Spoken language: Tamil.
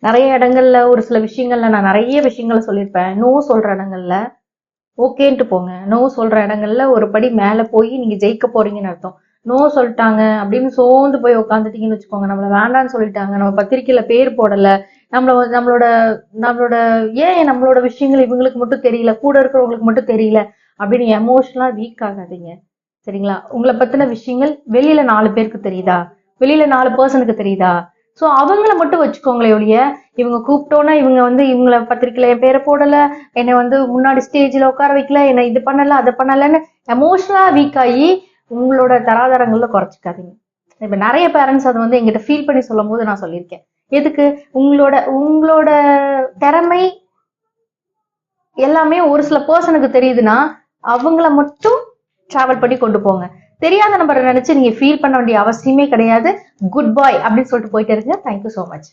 நிறைய இடங்கள்ல ஒரு சில விஷயங்கள்ல நான் நிறைய விஷயங்களை சொல்லியிருப்பேன். நோ சொல்ற இடங்கள்ல ஓகேன்ட்டு போங்க. நோ சொல்ற இடங்கள்ல ஒரு படி மேல போய் நீங்க ஜெயிக்க போறீங்கன்னு அர்த்தம். நோ சொல்லிட்டாங்க அப்படின்னு சோர்ந்து போய் உட்காந்துட்டீங்கன்னு வச்சுக்கோங்க. நம்மள வேண்டான்னு சொல்லிட்டாங்க, நம்ம பத்திரிக்கையில பேர் போடல, நம்மளோட நம்மளோட ஏன் நம்மளோட விஷயங்கள் இவங்களுக்கு மட்டும் தெரியல, கூட இருக்கிறவங்களுக்கு மட்டும் தெரியல அப்படின்னு எமோஷனலா வீக் ஆகாதீங்க. சரிங்களா? உங்களை பத்தின விஷயங்கள் வெளியில 4 பேருக்கு தெரியுதா, வெளியில 4 பர்சனுக்கு தெரியுதா, சோ அவங்கள மட்டும் வச்சுக்கோங்களே ஒழிய, இவங்க கூப்பிட்டோன்னா இவங்க இவங்கள பத்திரிக்கையில என் பேரை போடல, என்னை முன்னாடி ஸ்டேஜ்ல உட்கார வைக்கல, என்னை இது பண்ணல அதை பண்ணலன்னு எமோஷனலா வீக் ஆகி உங்களோட தராதரங்கள்ல குறைச்சிக்காதீங்க. இப்ப நிறைய பேரண்ட்ஸ் அதை எங்கிட்ட ஃபீல் பண்ணி சொல்லும் போது நான் சொல்லியிருக்கேன். எதுக்கு? உங்களோட உங்களோட திறமை எல்லாமே ஒரு சில பர்சனுக்கு தெரியுதுன்னா அவங்கள மட்டும் டிராவல் பண்ணி கொண்டு போங்க. தெரியாத நம்பரை நினைச்சு நீங்க ஃபீல் பண்ண வேண்டிய அவசியமே கிடையாது. குட் பாய் அப்படின்னு சொல்லிட்டு போயிட்டே இருங்க. Thank you so much.